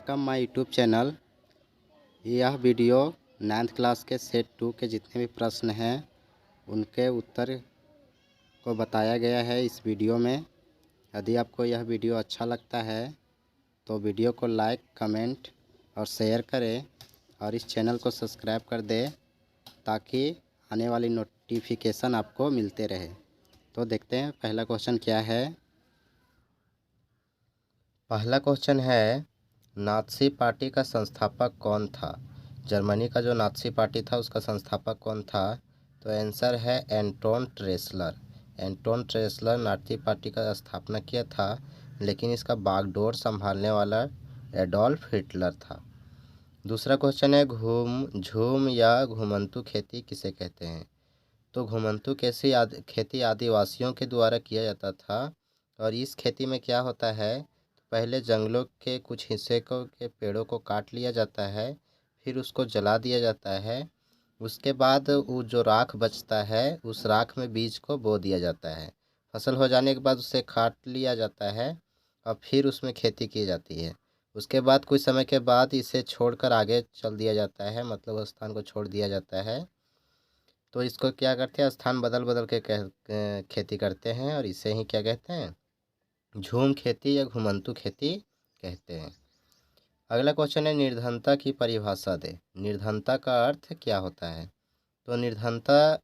Welcome my YouTube channel. यह video 9th class के set 2 के जितने भी प्रश्न हैं उनके उत्तर को बताया गया है इस वीडियो में। यदि आपको यह वीडियो अच्छा लगता है तो वीडियो को लाइक, कमेंट और शेयर करें और इस चैनल को सब्सक्राइब कर दें ताकि आने वाली नोटिफिकेशन आपको मिलते रहे। तो देखते हैं पहला क्वेश्चन क्या है। पहला क्वेश्चन है, नात्सी पार्टी का संस्थापक कौन था? जर्मनी का जो नात्सी पार्टी था उसका संस्थापक कौन था? तो आंसर है Anton Tressler. Anton Tressler Nazi party का स्थापना किया था, लेकिन इसका बागडोर संभालने वाला एडोल्फ हिटलर था। दूसरा क्वेश्चन है, झूम या घुमंतू खेती किसे कहते हैं? तो घुमंतू खेती आदिवासियों के द्वारा किया जाता था और इस खेती में क्या होता है, पहले जंगलों के कुछ हिस्से के पेड़ों को काट लिया जाता है, फिर उसको जला दिया जाता है। उसके बाद वो जो राख बचता है उस राख में बीज को बो दिया जाता है। फसल हो जाने के बाद उसे काट लिया जाता है और फिर उसमें खेती की जाती है। उसके बाद कुछ समय के बाद इसे छोड़कर आगे चल दिया जाता है, मतलब उस स्थान को छोड़ दिया जाता है। तो इसको क्या करते हैं, स्थान बदल बदल के खेती करते हैं और इसे ही क्या कहते हैं, झूम खेती या घुमंतू खेती कहते हैं। अगला क्वेश्चन है, निर्धनता की परिभाषा दे। निर्धनता का अर्थ क्या होता है? तो निर्धनता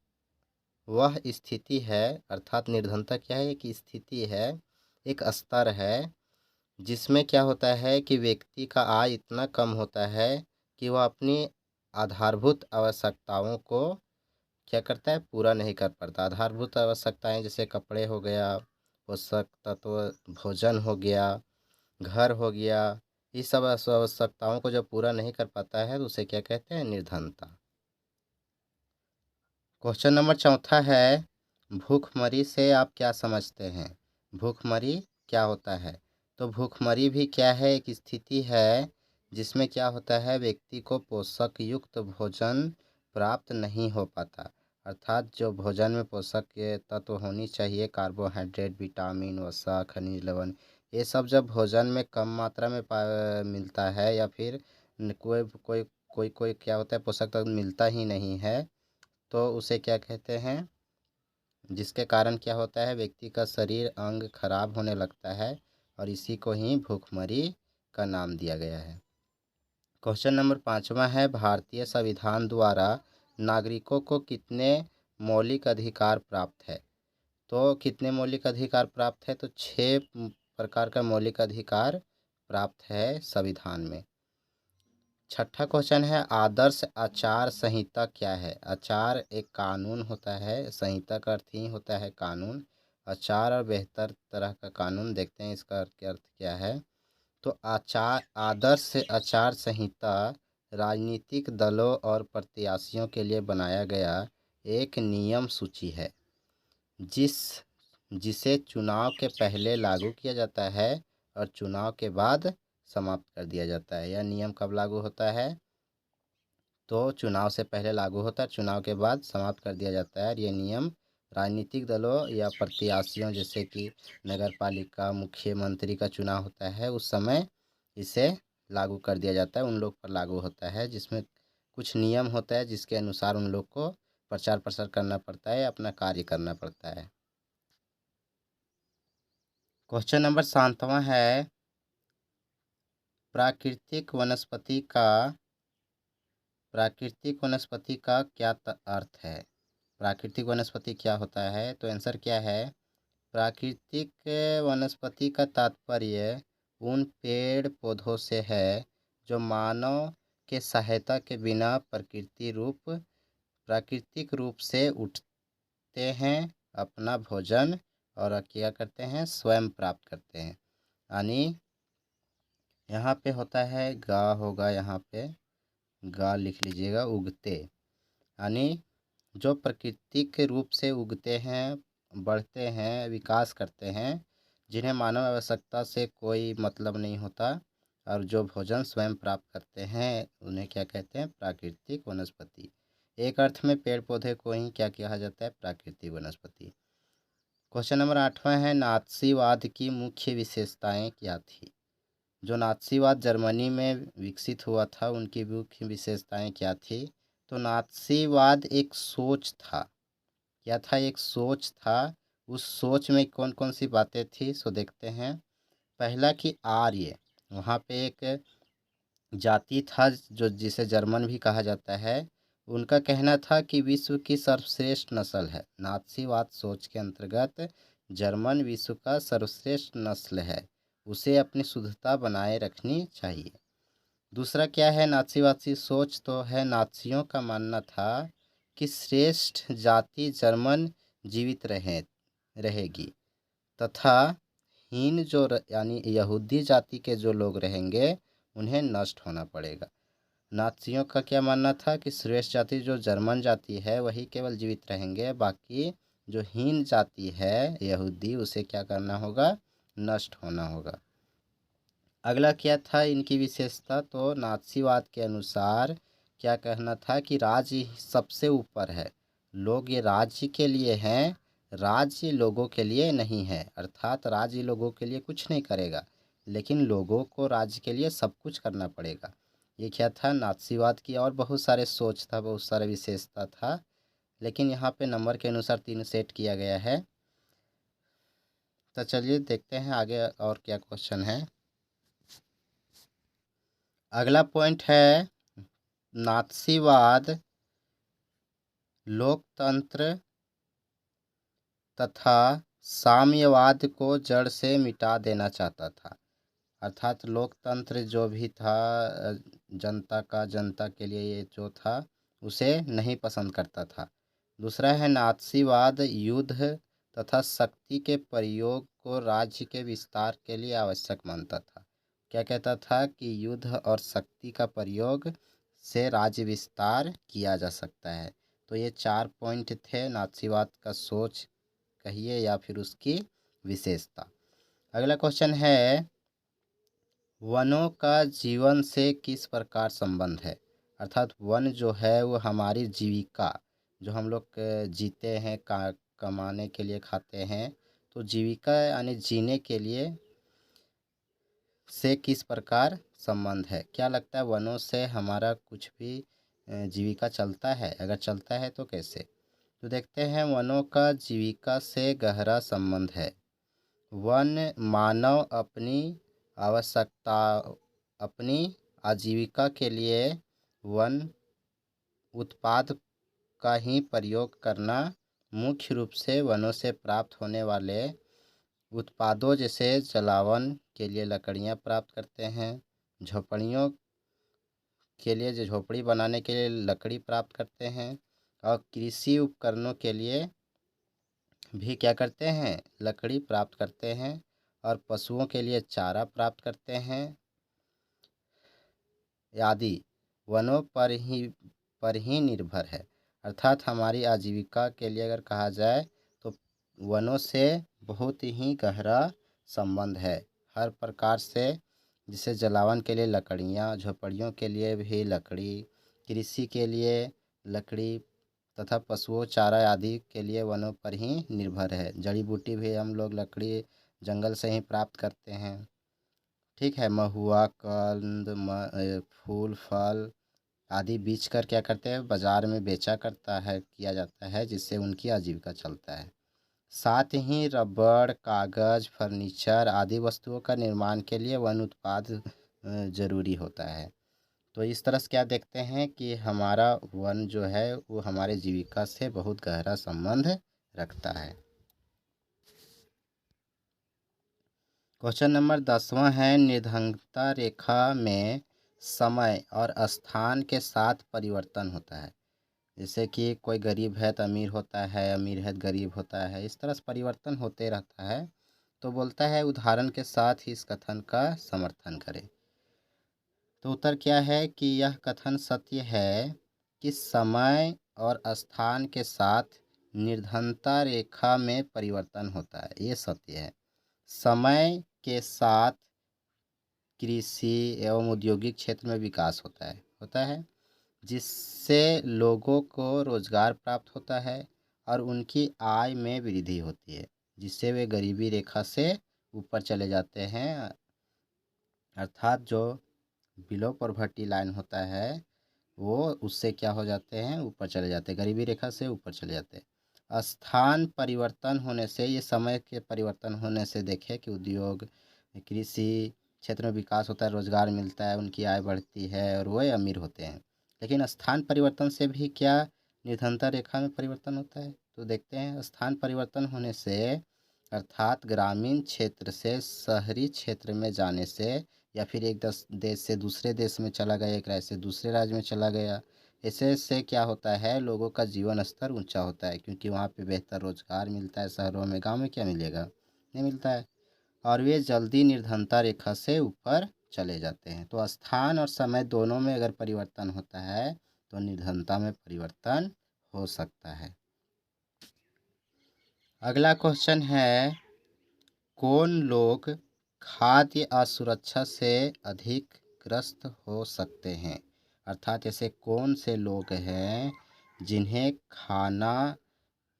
वह स्थिति है, अर्थात निर्धनता क्या है, एक स्थिति है, एक स्तर है जिसमें क्या होता है कि व्यक्ति का आय इतना कम होता है कि वह अपनी आधारभूत आवश्यकताओं को क्या करता है, पूरा नहीं कर पाता। आधारभूत आवश्यकताएं जैसे कपड़े हो गया, पोषक तत्व, भोजन हो गया, घर हो गया, इस सब आवश्यकताओं को जब पूरा नहीं कर पाता है तो उसे क्या कहते हैं, निर्धनता। क्वेश्चन नंबर चौथा है, भूखमरी से आप क्या समझते हैं? भूखमरी क्या होता है? तो भूखमरी भी क्या है, एक स्थिति है जिसमें क्या होता है, व्यक्ति को पोषक युक्त भोजन प्राप्त नहीं हो पाता। अर्थात जो भोजन में पोषक के तत्व होनी चाहिए, कार्बोहाइड्रेट, विटामिन, वसा, खनिज लवण, ये सब जब भोजन में कम मात्रा में मिलता है या फिर कोई कोई कोई कोई क्या होता है, पोषक तत्व मिलता ही नहीं है, तो उसे क्या कहते हैं, जिसके कारण क्या होता है, व्यक्ति का शरीर अंग खराब होने लगता है और इसी को ही भूखमरी का नाम दिया गया है। क्वेश्चन नंबर 5वां है, भारतीय संविधान द्वारा नागरिकों को कितने मौलिक अधिकार प्राप्त है? तो कितने मौलिक अधिकार प्राप्त है? तो 6 प्रकार का मौलिक अधिकार प्राप्त है संविधान में। छठा क्वेश्चन है, आदर्श आचार संहिता क्या है? आचार एक कानून होता है, संहिता का अर्थ ही होता है कानून। आचार और बेहतर तरह का कानून, देखते हैं इसका अर्थ क्या है। तो आदर्श आचार संहिता राजनीतिक दलों और प्रत्याशियों के लिए बनाया गया एक नियम सूची है जिस जिसे चुनाव के पहले लागू किया जाता है और चुनाव के बाद समाप्त कर दिया जाता है। यह नियम कब लागू होता है? तो चुनाव से पहले लागू होता है, चुनाव के बाद समाप्त कर दिया जाता है। और ये नियम राजनीतिक दलों या प्रत्याशियों, जैसे कि नगर पालिका, मुख्यमंत्री का चुनाव होता है, उस समय इसे लागू कर दिया जाता है। उन लोग पर लागू होता है जिसमें कुछ नियम होता है जिसके अनुसार उन लोग को प्रचार प्रसार करना पड़ता है, अपना कार्य करना पड़ता है। क्वेश्चन नंबर 7वां है, प्राकृतिक वनस्पति का क्या अर्थ है? प्राकृतिक वनस्पति क्या होता है? तो आंसर क्या है, प्राकृतिक वनस्पति का तात्पर्य उन पेड़ पौधों से है जो मानव के सहायता के बिना प्राकृतिक रूप से उठते हैं, अपना भोजन और क्या करते हैं, स्वयं प्राप्त करते हैं। यानी यहाँ पे होता है गा, होगा यहाँ पे गा लिख लीजिएगा, उगते, यानी जो प्राकृतिक रूप से उगते हैं, बढ़ते हैं, विकास करते हैं, जिन्हें मानव आवश्यकता से कोई मतलब नहीं होता और जो भोजन स्वयं प्राप्त करते हैं, उन्हें क्या कहते हैं, प्राकृतिक वनस्पति। एक अर्थ में पेड़ पौधे को ही क्या कहा जाता है, प्राकृतिक वनस्पति। क्वेश्चन नंबर 8वां है, नात्सीवाद की मुख्य विशेषताएं क्या थी? जो नात्सीवाद जर्मनी में विकसित हुआ था उनकी मुख्य विशेषताएं क्या थी? तो नात्सीवाद एक सोच था। क्या था? एक सोच था। उस सोच में कौन कौन सी बातें थी सो देखते हैं। पहला कि आर्य, वहाँ पे एक जाति था जो जिसे जर्मन भी कहा जाता है। उनका कहना था कि विश्व की सर्वश्रेष्ठ नस्ल है। नात्सीवाद सोच के अंतर्गत जर्मन विश्व का सर्वश्रेष्ठ नस्ल है, उसे अपनी शुद्धता बनाए रखनी चाहिए। दूसरा क्या है नात्सीवादी सोच? तो है नात्सियों का मानना था कि श्रेष्ठ जाति जर्मन जीवित रहेगी तथा हीन यानी यहूदी जाति के जो लोग रहेंगे उन्हें नष्ट होना पड़ेगा। नात्सियों का क्या मानना था कि श्रेष्ठ जाति जो जर्मन जाति है वही केवल जीवित रहेंगे, बाकी जो हीन जाति है यहूदी उसे क्या करना होगा? नष्ट होना होगा। अगला क्या था इनकी विशेषता? तो नात्सीवाद के अनुसार क्या कहना था कि राज्य सबसे ऊपर है। लोग ये राज्य के लिए हैं, राज्य लोगों के लिए नहीं है। अर्थात राज्य लोगों के लिए कुछ नहीं करेगा, लेकिन लोगों को राज्य के लिए सब कुछ करना पड़ेगा। ये क्या था? नात्सीवाद की और बहुत सारे सोच था, बहुत सारे विशेषता था, लेकिन यहाँ पे नंबर के अनुसार 3 सेट किया गया है। तो चलिए देखते हैं आगे और क्या क्वेश्चन है। अगला पॉइंट है नात्सीवाद लोकतंत्र तथा साम्यवाद को जड़ से मिटा देना चाहता था। अर्थात लोकतंत्र जो भी था जनता के लिए ये जो था उसे नहीं पसंद करता था। दूसरा है नात्सीवाद युद्ध तथा शक्ति के प्रयोग को राज्य के विस्तार के लिए आवश्यक मानता था। क्या कहता था? कि युद्ध और शक्ति का प्रयोग से राज्य विस्तार किया जा सकता है। तो ये 4 पॉइंट थे नात्सीवाद का सोच कहिए या फिर उसकी विशेषता। अगला क्वेश्चन है वनों का जीवन से किस प्रकार संबंध है? अर्थात वन जो है वो हमारी जीविका, जो हम लोग जीते हैं, कमाने के लिए खाते हैं, तो जीविका यानी जीने के लिए से किस प्रकार संबंध है? क्या लगता है वनों से हमारा कुछ भी जीविका चलता है? अगर चलता है तो कैसे? तो देखते हैं वनों का जीविका से गहरा संबंध है। वन मानव अपनी आजीविका के लिए वन उत्पाद का ही प्रयोग करना, मुख्य रूप से वनों से प्राप्त होने वाले उत्पादों जैसे जलावन के लिए लकड़ियाँ प्राप्त करते हैं, झोपड़ियों के लिए जो झोपड़ी बनाने के लिए लकड़ी प्राप्त करते हैं, और कृषि उपकरणों के लिए भी क्या करते हैं? लकड़ी प्राप्त करते हैं, और पशुओं के लिए चारा प्राप्त करते हैं आदि वनों पर ही निर्भर है। अर्थात हमारी आजीविका के लिए अगर कहा जाए तो वनों से बहुत ही गहरा संबंध है हर प्रकार से। जैसे जलावन के लिए लकड़ियाँ, झोपड़ियों के लिए भी लकड़ी, कृषि के लिए लकड़ी तथा पशुओं चारा आदि के लिए वनों पर ही निर्भर है। जड़ी बूटी भी हम लोग लकड़ी जंगल से ही प्राप्त करते हैं। ठीक है, महुआ, कंद, फूल, फल आदि बीज कर क्या करते हैं? बाजार में बेचा करता है, किया जाता है, जिससे उनकी आजीविका चलता है। साथ ही रबड़, कागज, फर्नीचर आदि वस्तुओं का निर्माण के लिए वन उत्पाद जरूरी होता है। तो इस तरह से क्या देखते हैं कि हमारा वन जो है वो हमारे जीविका से बहुत गहरा संबंध रखता है। क्वेश्चन नंबर 10वां है निर्धनता रेखा में समय और स्थान के साथ परिवर्तन होता है। जैसे कि कोई गरीब है तो अमीर होता है, अमीर है तो गरीब होता है, इस तरह से परिवर्तन होते रहता है। तो बोलता है उदाहरण के साथ ही इस कथन का समर्थन करें। तो उत्तर क्या है कि यह कथन सत्य है कि समय और स्थान के साथ निर्धनता रेखा में परिवर्तन होता है। ये सत्य है। समय के साथ कृषि एवं औद्योगिक क्षेत्र में विकास होता है जिससे लोगों को रोजगार प्राप्त होता है और उनकी आय में वृद्धि होती है, जिससे वे गरीबी रेखा से ऊपर चले जाते हैं अर्थात जो बिलो पॉवर्टी लाइन होता है वो उससे क्या हो जाते हैं, ऊपर चले जाते हैं, गरीबी रेखा से ऊपर चले जाते हैं। स्थान परिवर्तन होने से, ये समय के परिवर्तन होने से देखें कि उद्योग कृषि क्षेत्र में विकास होता है, रोजगार मिलता है, उनकी आय बढ़ती है और वह अमीर होते हैं। लेकिन स्थान परिवर्तन से भी क्या निर्धनता रेखा में परिवर्तन होता है? तो देखते हैं, स्थान परिवर्तन होने से अर्थात ग्रामीण क्षेत्र से शहरी क्षेत्र में जाने से, या फिर एक देश से दूसरे देश में चला गया, एक राज्य से दूसरे राज्य में चला गया, ऐसे से क्या होता है, लोगों का जीवन स्तर ऊंचा होता है, क्योंकि वहाँ पे बेहतर रोजगार मिलता है। शहरों में, गांव में क्या मिलेगा? नहीं मिलता है। और वे जल्दी निर्धनता रेखा से ऊपर चले जाते हैं। तो स्थान और समय दोनों में अगर परिवर्तन होता है तो निर्धनता में परिवर्तन हो सकता है। अगला क्वेश्चन है, कौन लोग खाद्य असुरक्षा से अधिक ग्रस्त हो सकते हैं? अर्थात ऐसे कौन से लोग हैं जिन्हें खाना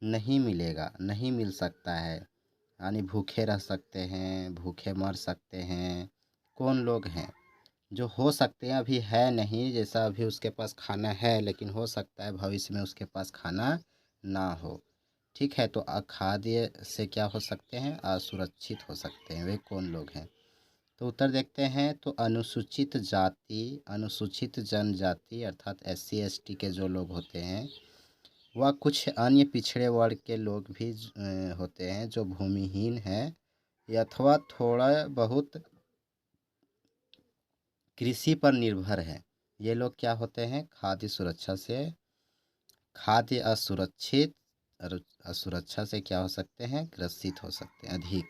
नहीं मिलेगा, नहीं मिल सकता है, यानी भूखे रह सकते हैं, भूखे मर सकते हैं? कौन लोग हैं जो हो सकते हैं, अभी है नहीं, जैसा अभी उसके पास खाना है, लेकिन हो सकता है भविष्य में उसके पास खाना ना हो। ठीक है, तो अखाद्य से क्या हो सकते हैं, असुरक्षित हो सकते हैं। वे कौन लोग हैं? तो उत्तर देखते हैं, तो अनुसूचित जाति, अनुसूचित जनजाति अर्थात SC ST के जो लोग होते हैं, वह कुछ अन्य पिछड़े वर्ग के लोग भी होते हैं जो भूमिहीन हैं अथवा थोड़ा बहुत कृषि पर निर्भर है। ये लोग क्या होते हैं, खाद्य सुरक्षा से, खाद्य असुरक्षित असुरक्षा से क्या हो सकते हैं, ग्रसित हो सकते हैं अधिक।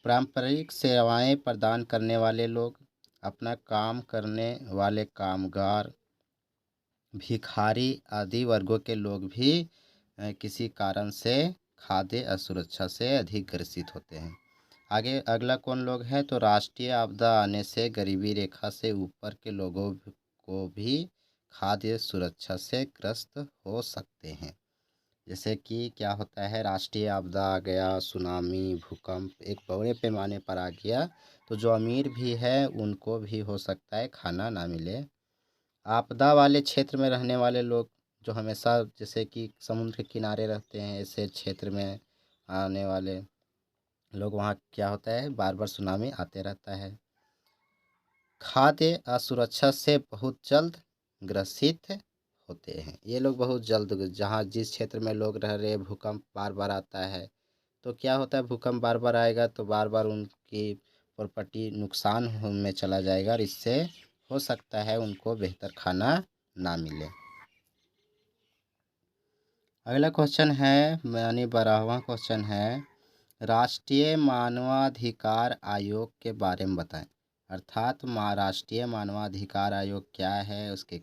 पारंपरिक सेवाएं प्रदान करने वाले लोग, अपना काम करने वाले कामगार, भिखारी आदि वर्गों के लोग भी किसी कारण से खाद्य असुरक्षा से अधिक ग्रसित होते हैं। आगे अगला कौन लोग हैं, तो राष्ट्रीय आपदा आने से गरीबी रेखा से ऊपर के लोगों को भी खाद्य सुरक्षा से ग्रस्त हो सकते हैं। जैसे कि क्या होता है, राष्ट्रीय आपदा आ गया, सुनामी, भूकंप एक बड़े पैमाने पर आ गया, तो जो अमीर भी है उनको भी हो सकता है खाना ना मिले। आपदा वाले क्षेत्र में रहने वाले लोग, जो हमेशा जैसे कि समुद्र के किनारे रहते हैं, ऐसे क्षेत्र में आने वाले लोग, वहाँ क्या होता है, बार बार सुनामी आते रहता है। खाद्य असुरक्षा से बहुत जल्द ग्रसित होते हैं। ये लोग बहुत जल्द, जहाँ जिस क्षेत्र में लोग रह रहे, भूकंप बार बार आता है, तो क्या होता है, भूकंप बार बार आएगा तो बार बार उनकी प्रॉपर्टी नुकसान में चला जाएगा, और इससे हो सकता है उनको बेहतर खाना ना मिले। अगला क्वेश्चन है, यानी 12वां क्वेश्चन है, राष्ट्रीय मानवाधिकार आयोग के बारे में बताएं। अर्थात राष्ट्रीय मानवाधिकार आयोग क्या है, उसके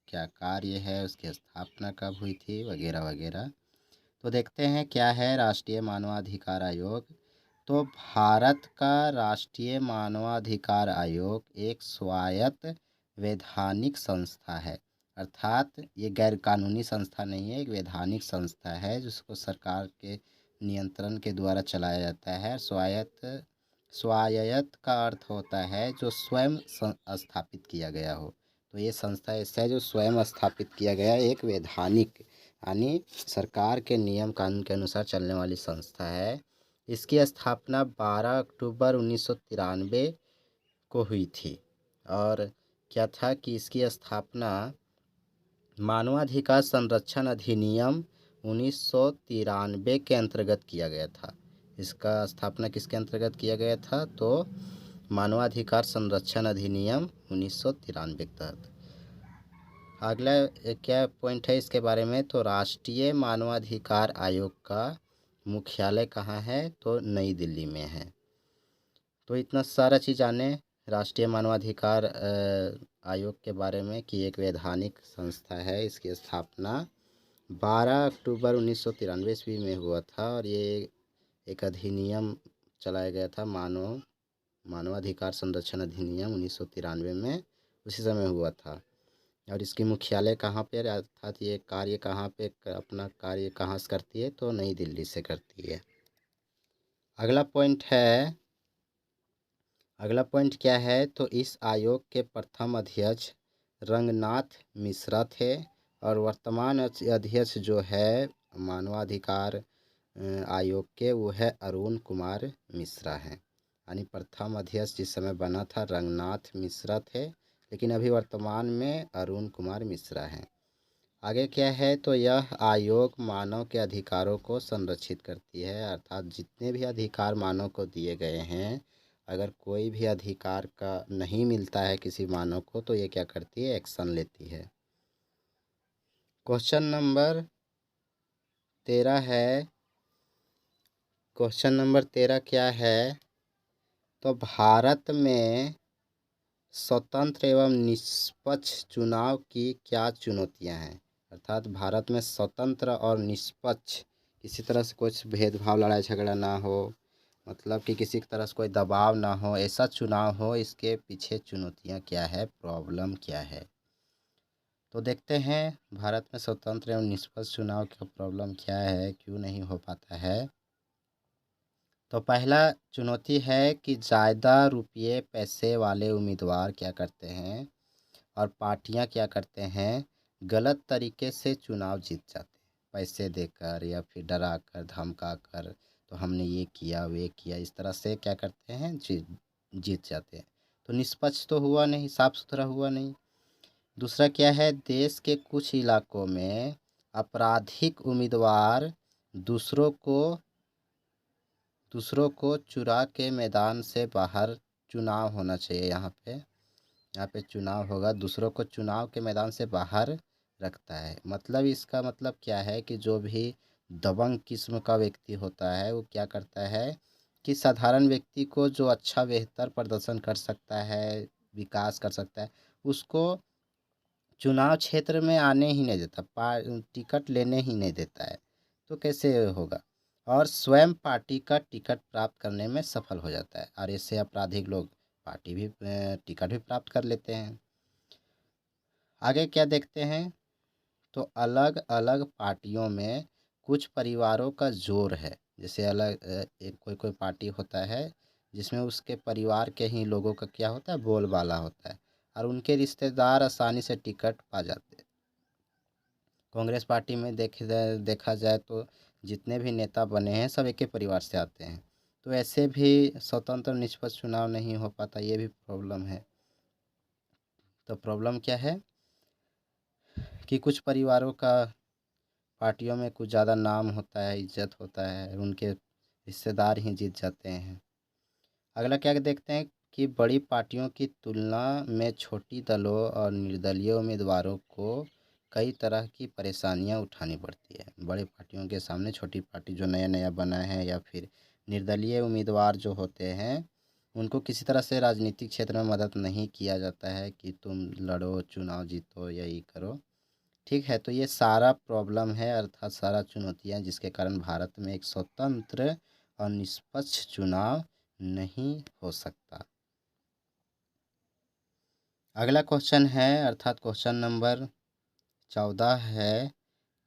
क्या कार्य है, उसकी स्थापना कब हुई थी, वगैरह वगैरह। तो देखते हैं क्या है राष्ट्रीय मानवाधिकार आयोग। तो भारत का राष्ट्रीय मानवाधिकार आयोग एक स्वायत्त वैधानिक संस्था है। अर्थात ये गैर कानूनी संस्था नहीं है, एक वैधानिक संस्था है जिसको सरकार के नियंत्रण के द्वारा चलाया जाता है। स्वायत्त, स्वायत्त का अर्थ होता है जो स्वयं स्थापित किया गया हो। तो ये संस्था ऐसा है जो स्वयं स्थापित किया गया एक वैधानिक, यानी सरकार के नियम कानून के अनुसार चलने वाली संस्था है। इसकी स्थापना 12 अक्टूबर 1993 को हुई थी। और क्या था कि इसकी स्थापना मानवाधिकार संरक्षण अधिनियम 1993 के अंतर्गत किया गया था। इसका स्थापना किसके अंतर्गत किया गया था, तो मानवाधिकार संरक्षण अधिनियम 1993 के तहत। अगला क्या पॉइंट है इसके बारे में, तो राष्ट्रीय मानवाधिकार आयोग का मुख्यालय कहाँ है, तो नई दिल्ली में है। तो इतना सारा चीज़ जाने राष्ट्रीय मानवाधिकार आयोग के बारे में कि एक वैधानिक संस्था है, इसकी स्थापना 12 अक्टूबर 1993 ईस्वी में हुआ था, और ये एक अधिनियम चलाया गया था, मानवाधिकार संरक्षण अधिनियम 1993 में, उसी समय हुआ था। और इसकी मुख्यालय कहाँ पे, अर्थात ये कार्य कहाँ पे, अपना कार्य कहाँ से करती है, तो नई दिल्ली से करती है। अगला पॉइंट है, अगला पॉइंट क्या है, तो इस आयोग के प्रथम अध्यक्ष रंगनाथ मिश्रा थे और वर्तमान अध्यक्ष जो है मानवाधिकार आयोग के, वो है अरुण कुमार मिश्रा हैं। यानी प्रथम अध्यक्ष जिस समय बना था रंगनाथ मिश्रा थे, लेकिन अभी वर्तमान में अरुण कुमार मिश्रा हैं। आगे क्या है, तो यह आयोग मानव के अधिकारों को संरक्षित करती है, अर्थात जितने भी अधिकार मानव को दिए गए हैं, अगर कोई भी अधिकार का नहीं मिलता है किसी मानव को, तो ये क्या करती है, एक्शन लेती है। क्वेश्चन नंबर 13 है, क्वेश्चन नंबर 13 क्या है, तो भारत में स्वतंत्र एवं निष्पक्ष चुनाव की क्या चुनौतियां हैं। अर्थात भारत में स्वतंत्र और निष्पक्ष, किसी तरह से कुछ भेदभाव लड़ाई झगड़ा ना हो, मतलब कि किसी तरह से कोई दबाव ना हो, ऐसा चुनाव हो, इसके पीछे चुनौतियां क्या है, प्रॉब्लम क्या है। तो देखते हैं भारत में स्वतंत्र एवं निष्पक्ष चुनाव का प्रॉब्लम क्या है, क्यों नहीं हो पाता है। तो पहला चुनौती है कि ज़्यादा रुपये पैसे वाले उम्मीदवार क्या करते हैं और पार्टियां क्या करते हैं, गलत तरीके से चुनाव जीत जाते हैं, पैसे देकर या फिर डरा कर धमका कर, तो हमने ये किया वे किया, इस तरह से क्या करते हैं, जीत जाते हैं। तो निष्पक्ष तो हुआ नहीं, साफ सुथरा हुआ नहीं। दूसरा क्या है, देश के कुछ इलाकों में आपराधिक उम्मीदवार दूसरों को चुरा के मैदान से बाहर, चुनाव होना चाहिए यहाँ पे चुनाव होगा, दूसरों को चुनाव के मैदान से बाहर रखता है। मतलब इसका मतलब क्या है कि जो भी दबंग किस्म का व्यक्ति होता है, वो क्या करता है कि साधारण व्यक्ति को जो अच्छा बेहतर प्रदर्शन कर सकता है, विकास कर सकता है, उसको चुनाव क्षेत्र में आने ही नहीं देता, टिकट लेने ही नहीं देता है। तो कैसे होगा, और स्वयं पार्टी का टिकट प्राप्त करने में सफल हो जाता है, और इससे आपराधिक लोग पार्टी भी टिकट भी प्राप्त कर लेते हैं। आगे क्या देखते हैं, तो अलग अलग पार्टियों में कुछ परिवारों का जोर है। जैसे एक कोई कोई पार्टी होता है जिसमें उसके परिवार के ही लोगों का क्या होता है, बोलबाला होता है, और उनके रिश्तेदार आसानी से टिकट पा जाते हैं। कांग्रेस पार्टी में देखा जाए तो जितने भी नेता बने हैं सब एक ही परिवार से आते हैं, तो ऐसे भी स्वतंत्र निष्पक्ष चुनाव नहीं हो पाता, ये भी प्रॉब्लम है। तो प्रॉब्लम क्या है कि कुछ परिवारों का पार्टियों में कुछ ज़्यादा नाम होता है, इज्जत होता है, उनके रिश्तेदार ही जीत जाते हैं। अगला क्या देखते हैं कि बड़ी पार्टियों की तुलना में छोटी दलों और निर्दलीय उम्मीदवारों को कई तरह की परेशानियां उठानी पड़ती है। बड़ी पार्टियों के सामने छोटी पार्टी जो नया नया बना है, या फिर निर्दलीय उम्मीदवार जो होते हैं, उनको किसी तरह से राजनीतिक क्षेत्र में मदद नहीं किया जाता है कि तुम लड़ो, चुनाव जीतो, यही करो। ठीक है, तो ये सारा प्रॉब्लम है, अर्थात सारा चुनौतियां, जिसके कारण भारत में एक स्वतंत्र और निष्पक्ष चुनाव नहीं हो सकता। अगला क्वेश्चन है, अर्थात क्वेश्चन नंबर 14 है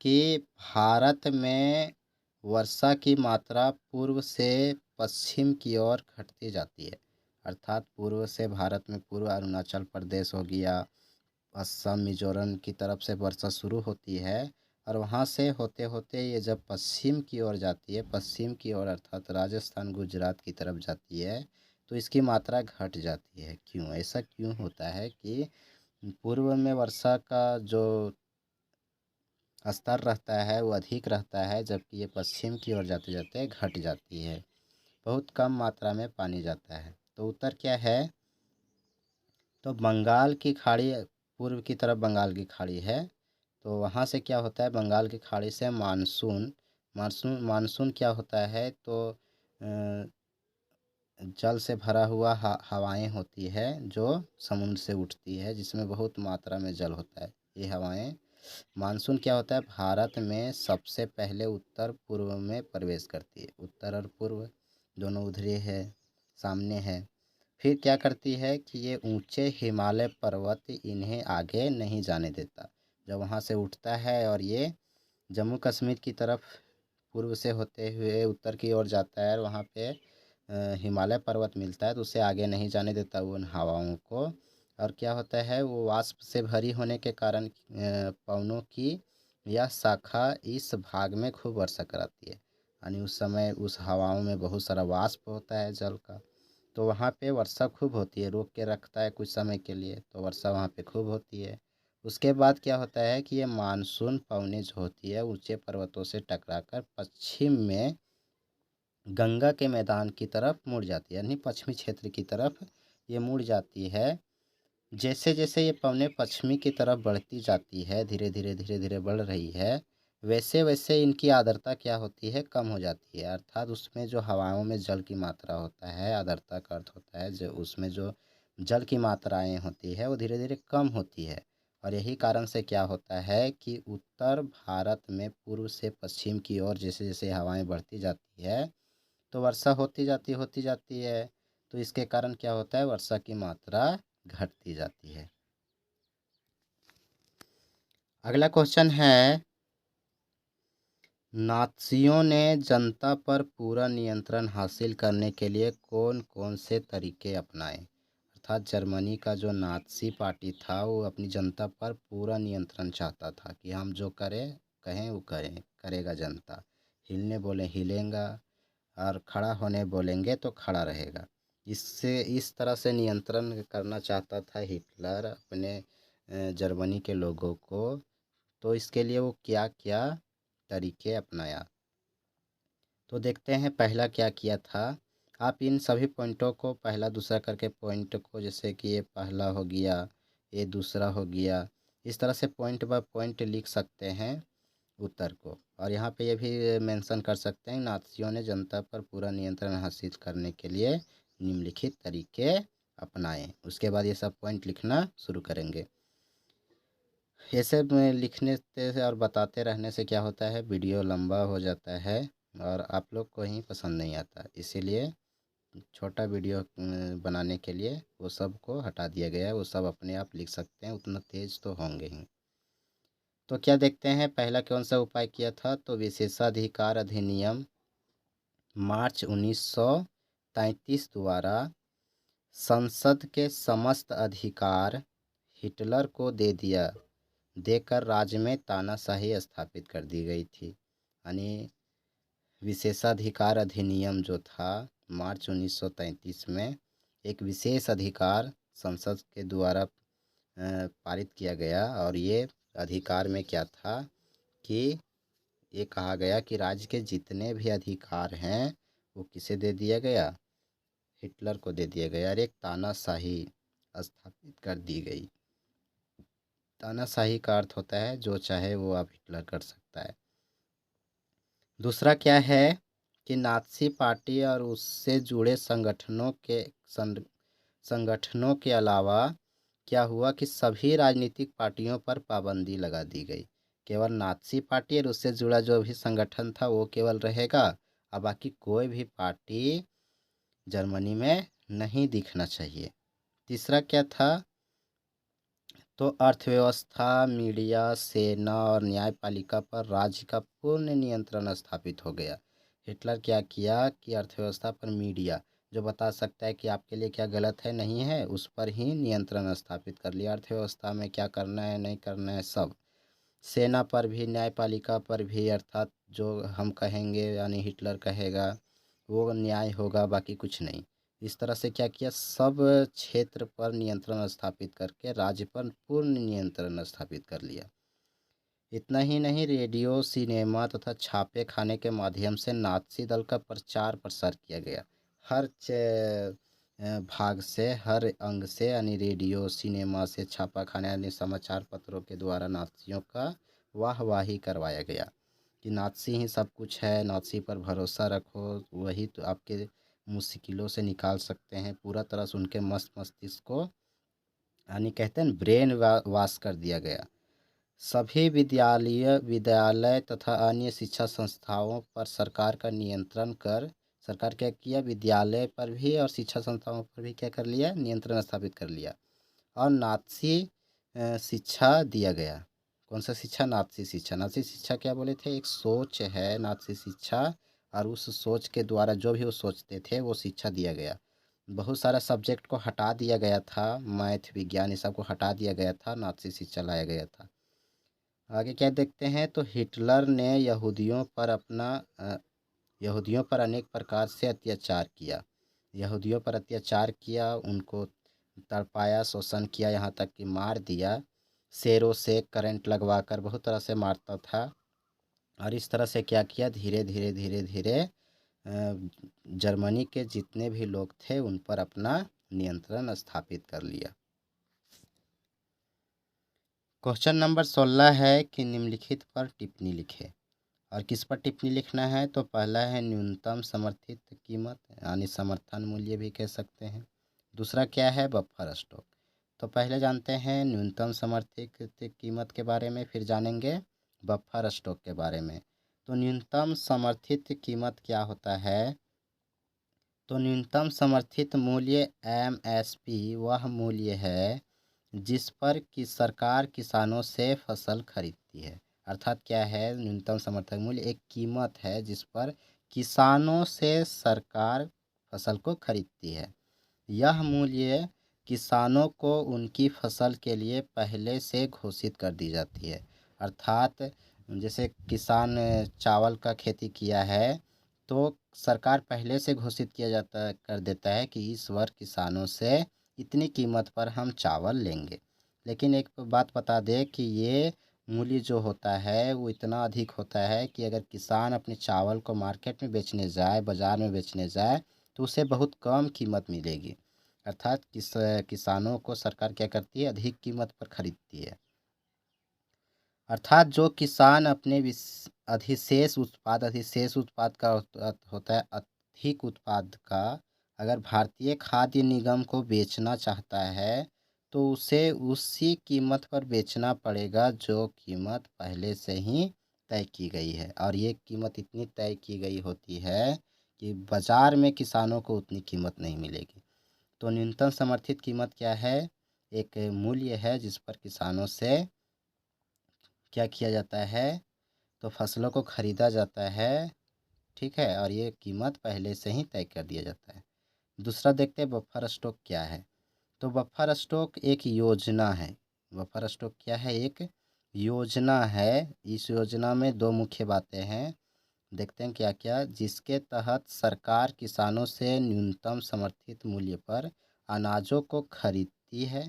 कि भारत में वर्षा की मात्रा पूर्व से पश्चिम की ओर घटती जाती है। अर्थात पूर्व से भारत में पूर्व अरुणाचल प्रदेश हो गया, असम मिजोरम की तरफ से वर्षा शुरू होती है, और वहाँ से होते होते ये जब पश्चिम की ओर जाती है, पश्चिम की ओर अर्थात राजस्थान गुजरात की तरफ जाती है, तो इसकी मात्रा घट जाती है। क्यों, ऐसा क्यों होता है कि पूर्व में वर्षा का जो स्तर रहता है वो अधिक रहता है, जबकि ये पश्चिम की ओर जाते जाते घट जाती है, बहुत कम मात्रा में पानी जाता है। तो उत्तर क्या है, तो बंगाल की खाड़ी, पूर्व की तरफ बंगाल की खाड़ी है, तो वहाँ से क्या होता है, बंगाल की खाड़ी से मानसून मानसून मानसून क्या होता है, तो जल से भरा हुआ हवाएं होती है जो समुद्र से उठती है, जिसमें बहुत मात्रा में जल होता है। ये हवाएं, मानसून क्या होता है, भारत में सबसे पहले उत्तर पूर्व में प्रवेश करती है, उत्तर और पूर्व दोनों उधर है, सामने है। फिर क्या करती है कि ये ऊंचे हिमालय पर्वत इन्हें आगे नहीं जाने देता, जब वहाँ से उठता है और ये जम्मू कश्मीर की तरफ पूर्व से होते हुए उत्तर की ओर जाता है, और वहाँ पे हिमालय पर्वत मिलता है तो उसे आगे नहीं जाने देता उन हवाओं को। और क्या होता है, वो वाष्प से भरी होने के कारण पवनों की यह शाखा इस भाग में खूब वर्षा कराती है। यानी उस समय उस हवाओं में बहुत सारा वाष्प होता है जल का, तो वहाँ पे वर्षा खूब होती है, रोक के रखता है कुछ समय के लिए, तो वर्षा वहाँ पे खूब होती है। उसके बाद क्या होता है कि ये मानसून पवनें जो होती है ऊंचे पर्वतों से टकराकर पश्चिम में गंगा के मैदान की तरफ मुड़ जाती है, यानी पश्चिमी क्षेत्र की तरफ ये मुड़ जाती है। जैसे जैसे ये पवनें पश्चिमी की तरफ बढ़ती जाती है, धीरे धीरे बढ़ रही है, वैसे वैसे इनकी आर्द्रता क्या होती है, कम हो जाती है। अर्थात उसमें जो हवाओं में जल की मात्रा होता है, आर्द्रता का अर्थ होता है जो उसमें जो जल की मात्राएं होती है वो धीरे धीरे कम होती है। और यही कारण से क्या होता है कि उत्तर भारत में पूर्व से पश्चिम की ओर जैसे जैसे हवाएं बढ़ती जाती है तो वर्षा होती जाती है। तो इसके कारण क्या होता है, वर्षा की मात्रा घटती जाती है। अगला क्वेश्चन है, नात्सियों ने जनता पर पूरा नियंत्रण हासिल करने के लिए कौन कौन से तरीके अपनाए। अर्थात जर्मनी का जो नात्सी पार्टी था वो अपनी जनता पर पूरा नियंत्रण चाहता था कि हम जो करें कहें वो करेगा जनता, हिलने बोले हिलेगा, और खड़ा होने बोलेंगे तो खड़ा रहेगा। इससे इस तरह से नियंत्रण करना चाहता था हिटलर अपने जर्मनी के लोगों को। तो इसके लिए वो क्या क्या तरीके अपनाया, तो देखते हैं पहला क्या किया था। आप इन सभी पॉइंटों को पहला दूसरा करके पॉइंट को, जैसे कि ये पहला हो गया, ये दूसरा हो गया, इस तरह से पॉइंट बाय पॉइंट लिख सकते हैं उत्तर को। और यहाँ पे ये भी मेंशन कर सकते हैं, नात्सियों ने जनता पर पूरा नियंत्रण हासिल करने के लिए निम्नलिखित तरीके अपनाए। उसके बाद ये सब पॉइंट लिखना शुरू करेंगे। ऐसे में लिखने से और बताते रहने से क्या होता है, वीडियो लंबा हो जाता है और आप लोग को ही पसंद नहीं आता, इसीलिए छोटा वीडियो बनाने के लिए वो सब को हटा दिया गया है। वो सब अपने आप लिख सकते हैं, उतना तेज तो होंगे ही। तो क्या देखते हैं, पहला कौन सा उपाय किया था, तो विशेषाधिकार अधिनियम मार्च 1933 द्वारा संसद के समस्त अधिकार हिटलर को देकर राज्य में तानाशाही स्थापित कर दी गई थी। यानी विशेषाधिकार अधिनियम जो था मार्च 1933 में एक विशेष अधिकार संसद के द्वारा पारित किया गया। और ये अधिकार में क्या था कि ये कहा गया कि राज्य के जितने भी अधिकार हैं वो किसे दे दिया गया, हिटलर को दे दिया गया और एक तानाशाही स्थापित कर दी गई। तानाशाही का अर्थ होता है जो चाहे वो आप हिटलर कर सकता है। दूसरा क्या है कि नात्सी पार्टी और उससे जुड़े संगठनों के अलावा क्या हुआ कि सभी राजनीतिक पार्टियों पर पाबंदी लगा दी गई। केवल नात्सी पार्टी और उससे जुड़ा जो भी संगठन था वो केवल रहेगा, और बाकी कोई भी पार्टी जर्मनी में नहीं दिखना चाहिए। तीसरा क्या था, तो अर्थव्यवस्था, मीडिया, सेना और न्यायपालिका पर राज्य का पूर्ण नियंत्रण स्थापित हो गया। हिटलर क्या किया कि अर्थव्यवस्था पर मीडिया जो बता सकता है कि आपके लिए क्या गलत है नहीं है, उस पर ही नियंत्रण स्थापित कर लिया। अर्थव्यवस्था में क्या करना है नहीं करना है सब, सेना पर भी, न्यायपालिका पर भी, अर्थात जो हम कहेंगे यानी हिटलर कहेगा वो न्याय होगा, बाकी कुछ नहीं। इस तरह से क्या किया, सब क्षेत्र पर नियंत्रण स्थापित करके राज्य पर पूर्ण नियंत्रण स्थापित कर लिया। इतना ही नहीं, रेडियो, सिनेमा तथा छापे खाने के माध्यम से नात्सी दल का प्रचार प्रसार किया गया। हर भाग से, हर अंग से, यानी रेडियो, सिनेमा से, छापा खाने यानी समाचार पत्रों के द्वारा नात्सियों का वाहवाही करवाया गया कि नात्सी ही सब कुछ है, नात्सी पर भरोसा रखो, वही तो आपके मुश्किलों से निकाल सकते हैं। पूरा तरह से उनके मस्तिष्क को, यानी कहते हैं ब्रेन वाश कर दिया गया। सभी विद्यालय तथा अन्य शिक्षा संस्थाओं पर सरकार का नियंत्रण कर, सरकार क्या किया, विद्यालय पर भी और शिक्षा संस्थाओं पर भी क्या कर लिया, नियंत्रण स्थापित कर लिया। और नात्सी शिक्षा दिया गया। कौन सा शिक्षा, नात्सी शिक्षा। नात्सी शिक्षा क्या बोले थे, एक सोच है नात्सी शिक्षा, और उस सोच के द्वारा जो भी वो सोचते थे वो शिक्षा दिया गया। बहुत सारा सब्जेक्ट को हटा दिया गया था, मैथ विज्ञान ये सब को हटा दिया गया था, नाथसी शिक्षा लाया गया था। आगे क्या देखते हैं, तो हिटलर ने यहूदियों पर अनेक प्रकार से अत्याचार किया। यहूदियों पर अत्याचार किया, उनको तड़पाया, शोषण किया, यहाँ तक कि मार दिया। शेरों से करंट लगवा कर बहुत तरह से मारता था। और इस तरह से क्या किया, धीरे धीरे धीरे धीरे जर्मनी के जितने भी लोग थे उन पर अपना नियंत्रण स्थापित कर लिया। क्वेश्चन नंबर 16 है कि निम्नलिखित पर टिप्पणी लिखें। और किस पर टिप्पणी लिखना है, तो पहला है न्यूनतम समर्थित कीमत यानी समर्थन मूल्य भी कह सकते हैं। दूसरा क्या है, बफर स्टॉक। तो पहले जानते हैं न्यूनतम समर्थित कीमत के बारे में, फिर जानेंगे बफर स्टॉक के बारे में। तो न्यूनतम समर्थित कीमत क्या होता है, तो न्यूनतम समर्थित मूल्य MSP वह मूल्य है जिस पर कि सरकार किसानों से फसल खरीदती है। अर्थात क्या है, न्यूनतम समर्थन मूल्य एक कीमत है जिस पर किसानों से सरकार फसल को खरीदती है। यह मूल्य किसानों को उनकी फसल के लिए पहले से घोषित कर दी जाती है। अर्थात जैसे किसान चावल का खेती किया है तो सरकार पहले से घोषित किया जाता कर देता है कि इस वर्ष किसानों से इतनी कीमत पर हम चावल लेंगे। लेकिन एक बात बता दें कि ये मूल्य जो होता है वो इतना अधिक होता है कि अगर किसान अपने चावल को मार्केट में बेचने जाए, बाज़ार में बेचने जाए, तो उसे बहुत कम कीमत मिलेगी। अर्थात किसानों को सरकार क्या करती है, अधिक कीमत पर खरीदती है। अर्थात जो किसान अपने अधिशेष उत्पाद का होता है अधिक उत्पाद का, अगर भारतीय खाद्य निगम को बेचना चाहता है तो उसे उसी कीमत पर बेचना पड़ेगा जो कीमत पहले से ही तय की गई है। और ये कीमत इतनी तय की गई होती है कि बाज़ार में किसानों को उतनी कीमत नहीं मिलेगी। तो न्यूनतम समर्थित कीमत क्या है, एक मूल्य है जिस पर किसानों से क्या किया जाता है, तो फसलों को खरीदा जाता है। ठीक है, और ये कीमत पहले से ही तय कर दिया जाता है। दूसरा देखते हैं बफर स्टॉक क्या है। तो बफर स्टॉक एक योजना है। बफर स्टॉक क्या है, एक योजना है। इस योजना में दो मुख्य बातें हैं, देखते हैं क्या क्या, जिसके तहत सरकार किसानों से न्यूनतम समर्थित मूल्य पर अनाजों को खरीदती है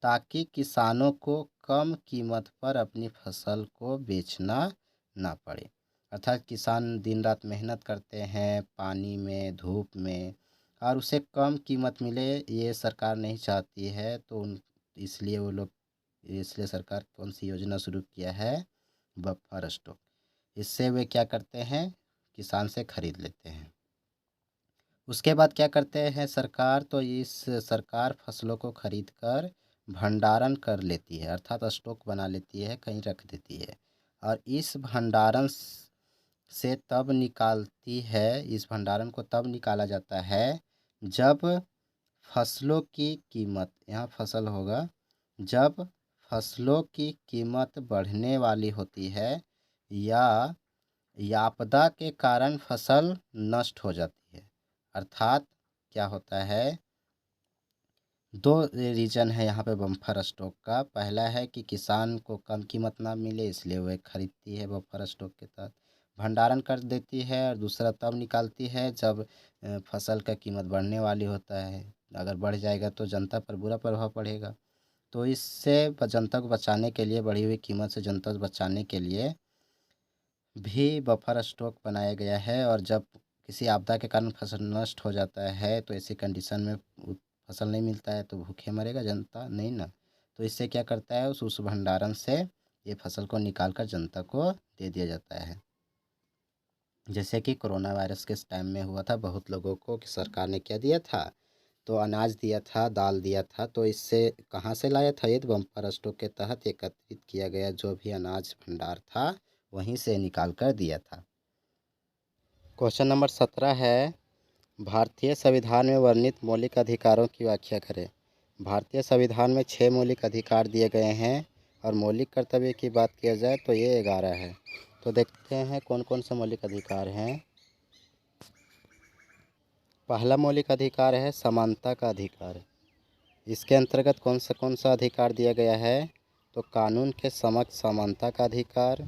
ताकि किसानों को कम कीमत पर अपनी फसल को बेचना ना पड़े। अर्थात किसान दिन रात मेहनत करते हैं पानी में, धूप में, और उसे कम कीमत मिले ये सरकार नहीं चाहती है। तो इसलिए सरकार कौन सी योजना शुरू किया है, बफर स्टॉक। इससे वे क्या करते हैं, किसान से खरीद लेते हैं। उसके बाद क्या करते हैं सरकार, तो इस सरकार फसलों को खरीद कर भंडारण कर लेती है, अर्थात स्टॉक बना लेती है, कहीं रख देती है। और इस भंडारण को तब निकाला जाता है जब फसलों की कीमत, यहाँ फसल होगा, जब फसलों की कीमत बढ़ने वाली होती है या आपदा के कारण फसल नष्ट हो जाती है। अर्थात क्या होता है, दो रीज़न है यहाँ पे बम्पर स्टॉक का। पहला है कि किसान को कम कीमत ना मिले इसलिए वह खरीदती है बम्पर स्टॉक के तहत, भंडारण कर देती है। और दूसरा तब निकालती है जब फसल का कीमत बढ़ने वाली होता है। अगर बढ़ जाएगा तो जनता पर बुरा प्रभाव पड़ेगा। तो इससे जनता को बचाने के लिए, बढ़ी हुई कीमत से जनता को बचाने के लिए भी बफर स्टॉक बनाया गया है। और जब किसी आपदा के कारण फसल नष्ट हो जाता है तो ऐसी कंडीशन में फसल नहीं मिलता है तो भूखे मरेगा जनता, नहीं ना। तो इससे क्या करता है, उस भंडारण से ये फसल को निकाल कर जनता को दे दिया जाता है। जैसे कि कोरोना वायरस के टाइम में हुआ था, बहुत लोगों को कि सरकार ने क्या दिया था, तो अनाज दिया था, दाल दिया था। तो इससे कहाँ से लाया था, ये बम्पर स्टॉक के तहत एकत्रित किया गया जो भी अनाज भंडार था वहीं से निकाल कर दिया था। क्वेश्चन नंबर 17 है, भारतीय संविधान में वर्णित मौलिक अधिकारों की व्याख्या करें। भारतीय संविधान में 6 मौलिक अधिकार दिए गए हैं और मौलिक कर्तव्य की बात किया जाए तो ये 11 है। तो देखते हैं कौन कौन से मौलिक अधिकार हैं। पहला मौलिक अधिकार है समानता का अधिकार। इसके अंतर्गत कौन सा अधिकार दिया गया है? तो कानून के समक्ष समानता का अधिकार,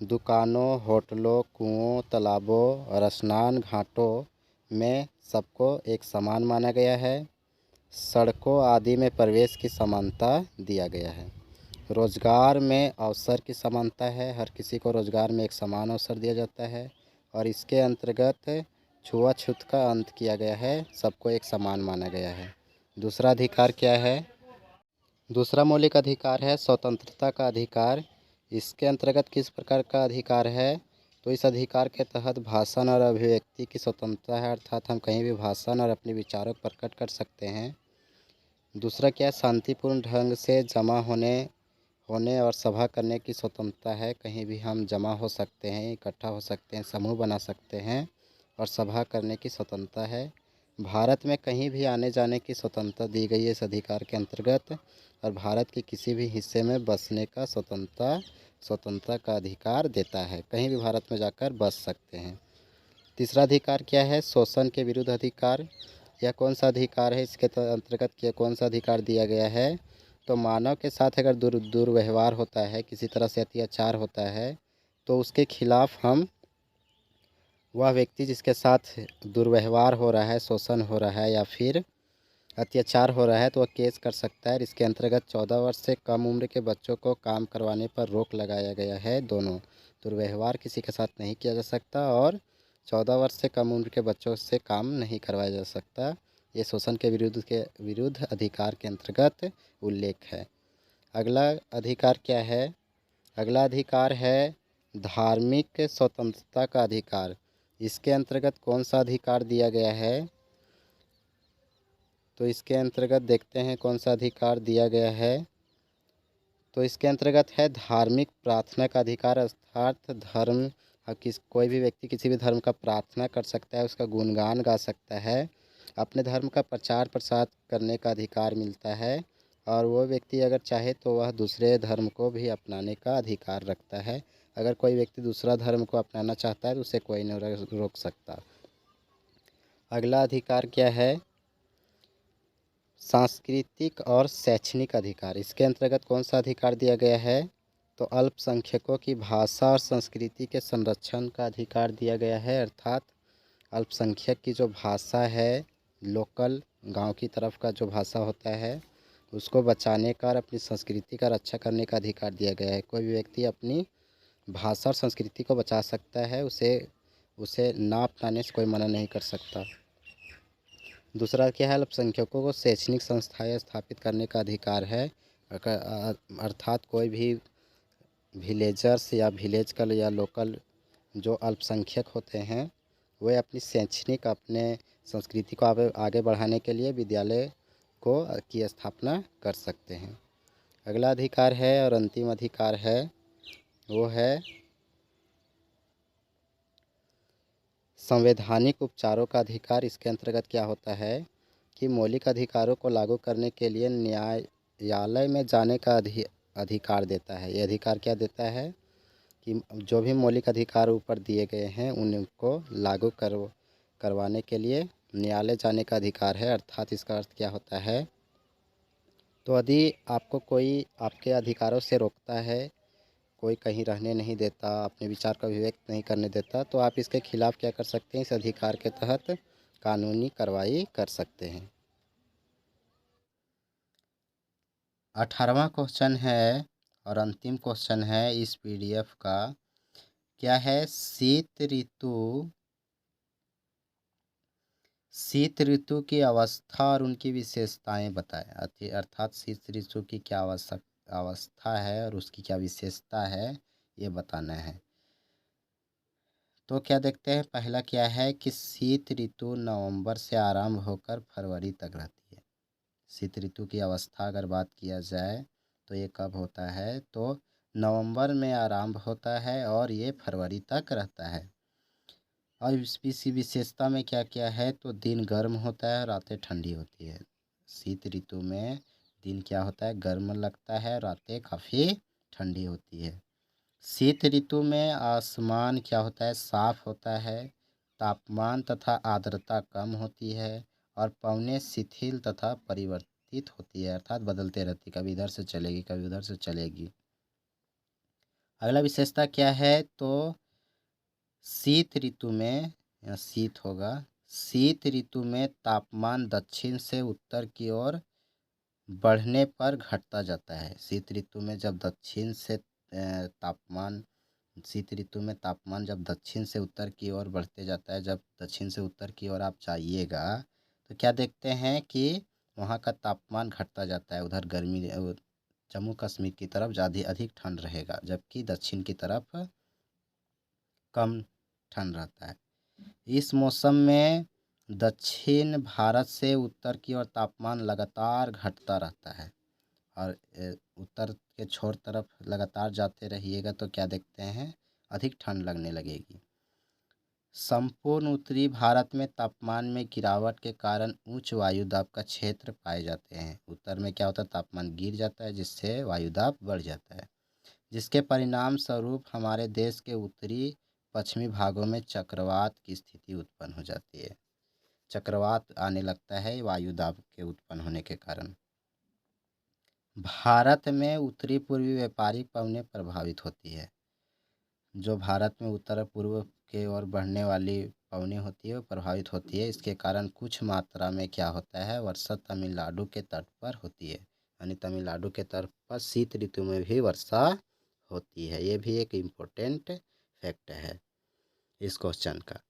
दुकानों, होटलों, कुओं, तालाबों और स्नान घाटों में सबको एक समान माना गया है। सड़कों आदि में प्रवेश की समानता दिया गया है। रोजगार में अवसर की समानता है, हर किसी को रोजगार में एक समान अवसर दिया जाता है। और इसके अंतर्गत छुआछूत का अंत किया गया है, सबको एक समान माना गया है। दूसरा अधिकार क्या है? दूसरा मौलिक अधिकार है स्वतंत्रता का अधिकार। इसके अंतर्गत किस प्रकार का अधिकार है? तो इस अधिकार के तहत भाषण और अभिव्यक्ति की स्वतंत्रता है, अर्थात हम कहीं भी भाषण और अपने विचारों को प्रकट कर सकते हैं। दूसरा क्या है? शांतिपूर्ण ढंग से जमा होने और सभा करने की स्वतंत्रता है। कहीं भी हम जमा हो सकते हैं, इकट्ठा हो सकते हैं, समूह बना सकते हैं और सभा करने की स्वतंत्रता है। भारत में कहीं भी आने जाने की स्वतंत्रता दी गई है इस अधिकार के अंतर्गत। और भारत के किसी भी हिस्से में बसने का स्वतंत्रता का अधिकार देता है, कहीं भी भारत में जाकर बस सकते हैं। तीसरा अधिकार क्या है? शोषण के विरुद्ध अधिकार। यह कौन सा अधिकार है? इसके अंतर्गत क्या कौन सा अधिकार दिया गया है? तो मानव के साथ अगर दुर्व्यवहार होता है, किसी तरह से अत्याचार होता है, तो उसके खिलाफ हम वह व्यक्ति जिसके साथ दुर्व्यवहार हो रहा है, शोषण हो रहा है या फिर अत्याचार हो रहा है, तो वह केस कर सकता है। इसके अंतर्गत 14 वर्ष से कम उम्र के बच्चों को काम करवाने पर रोक लगाया गया है। दोनों दुर्व्यवहार किसी के साथ नहीं किया जा सकता और 14 वर्ष से कम उम्र के बच्चों से काम नहीं करवाया जा सकता। ये शोषण के विरुद्ध अधिकार के अंतर्गत उल्लेख है। अगला अधिकार क्या है? अगला अधिकार है धार्मिक स्वतंत्रता का अधिकार। इसके अंतर्गत कौन सा अधिकार दिया गया है? तो इसके अंतर्गत देखते हैं कौन सा अधिकार दिया गया है। तो इसके अंतर्गत है धार्मिक प्रार्थना का अधिकार, अर्थात धर्म कोई भी व्यक्ति किसी भी धर्म का प्रार्थना कर सकता है, उसका गुणगान गा सकता है, अपने धर्म का प्रचार प्रसार करने का अधिकार मिलता है। और वो व्यक्ति अगर चाहे तो वह दूसरे धर्म को भी अपनाने का अधिकार रखता है। अगर कोई व्यक्ति दूसरा धर्म को अपनाना चाहता है तो उसे कोई नहीं रोक सकता। अगला अधिकार क्या है? सांस्कृतिक और शैक्षणिक अधिकार। इसके अंतर्गत कौन सा अधिकार दिया गया है? तो अल्पसंख्यकों की भाषा और संस्कृति के संरक्षण का अधिकार दिया गया है, अर्थात अल्पसंख्यक की जो भाषा है, लोकल गांव की तरफ का जो भाषा होता है, उसको बचाने का और अपनी संस्कृति का रक्षा करने का अधिकार दिया गया है। कोई भी व्यक्ति अपनी भाषा और संस्कृति को बचा सकता है, उसे ना अपनाने से कोई मना नहीं कर सकता। दूसरा क्या है? अल्पसंख्यकों को शैक्षणिक संस्थाएं स्थापित करने का अधिकार है, अर्थात कोई भी विलेजर्स या विलेज का या लोकल जो अल्पसंख्यक होते हैं, वे अपनी शैक्षणिक अपने संस्कृति को आगे बढ़ाने के लिए विद्यालय की स्थापना कर सकते हैं। अगला अधिकार है और अंतिम अधिकार है, वो है संवैधानिक उपचारों का अधिकार। इसके अंतर्गत क्या होता है कि मौलिक अधिकारों को लागू करने के लिए न्यायालय में जाने का अधिकार देता है। ये अधिकार क्या देता है कि जो भी मौलिक अधिकार ऊपर दिए गए हैं उनको लागू करवाने के लिए न्यायालय जाने का अधिकार है। अर्थात इसका अर्थ क्या होता है? तो यदि आपको कोई आपके अधिकारों से रोकता है, कोई कहीं रहने नहीं देता, अपने विचार का अभिव्यक्त नहीं करने देता, तो आप इसके खिलाफ क्या कर सकते हैं? इस अधिकार के तहत कानूनी कार्रवाई कर सकते हैं। 18वां क्वेश्चन है और अंतिम क्वेश्चन है इस पीडीएफ का। क्या है? शीत ऋतु की अवस्था और उनकी विशेषताएं बताएं। अर्थात शीत ऋतु की क्या अवस्था है और उसकी क्या विशेषता है, ये बताना है। तो क्या देखते हैं? पहला क्या है कि शीत ऋतु नवंबर से आरंभ होकर फरवरी तक रहती है। शीत ऋतु की अवस्था अगर बात किया जाए तो ये कब होता है? तो नवंबर में आरंभ होता है और ये फरवरी तक रहता है। और इसकी विशेषता में क्या क्या है? तो दिन गर्म होता है, रातें ठंडी होती है। शीत ऋतु में दिन क्या होता है? गर्म लगता है, रातें काफ़ी ठंडी होती है। शीत ऋतु में आसमान क्या होता है? साफ होता है, तापमान तथा आर्द्रता कम होती है और पवनें शिथिल तथा परिवर्तित होती है, अर्थात बदलते रहती, कभी इधर से चलेगी कभी उधर से चलेगी। अगला विशेषता क्या है, तो शीत ऋतु में, या शीत होगा, शीत ऋतु में तापमान दक्षिण से उत्तर की ओर बढ़ने पर घटता जाता है। शीत ऋतु में जब दक्षिण से तापमान शीत ऋतु में तापमान जब दक्षिण से उत्तर की ओर बढ़ते जाता है, जब दक्षिण से उत्तर की ओर आप जाइएगा तो क्या देखते हैं कि वहाँ का तापमान घटता जाता है। उधर गर्मी जम्मू कश्मीर की तरफ ज़्यादा अधिक ठंड रहेगा, जबकि दक्षिण की तरफ कम ठंड रहता है। इस मौसम में दक्षिण भारत से उत्तर की ओर तापमान लगातार घटता रहता है और उत्तर के छोर तरफ लगातार जाते रहिएगा तो क्या देखते हैं, अधिक ठंड लगने लगेगी। संपूर्ण उत्तरी भारत में तापमान में गिरावट के कारण उच्च वायुदाब का क्षेत्र पाए जाते हैं। उत्तर में क्या होता है, तापमान गिर जाता है जिससे वायुदाब बढ़ जाता है, जिसके परिणाम स्वरूप हमारे देश के उत्तरी पश्चिमी भागों में चक्रवात की स्थिति उत्पन्न हो जाती है। चक्रवात आने लगता है वायुदाब के उत्पन्न होने के कारण। भारत में उत्तरी पूर्वी व्यापारिक पवनें प्रभावित होती है। जो भारत में उत्तर पूर्व के ओर बढ़ने वाली पवनें होती है वो प्रभावित होती है। इसके कारण कुछ मात्रा में क्या होता है, वर्षा तमिलनाडु के तट पर होती है, यानी तमिलनाडु के तट पर शीत ऋतु में भी वर्षा होती है। ये भी एक इम्पोर्टेंट फैक्ट है इस क्वेश्चन का।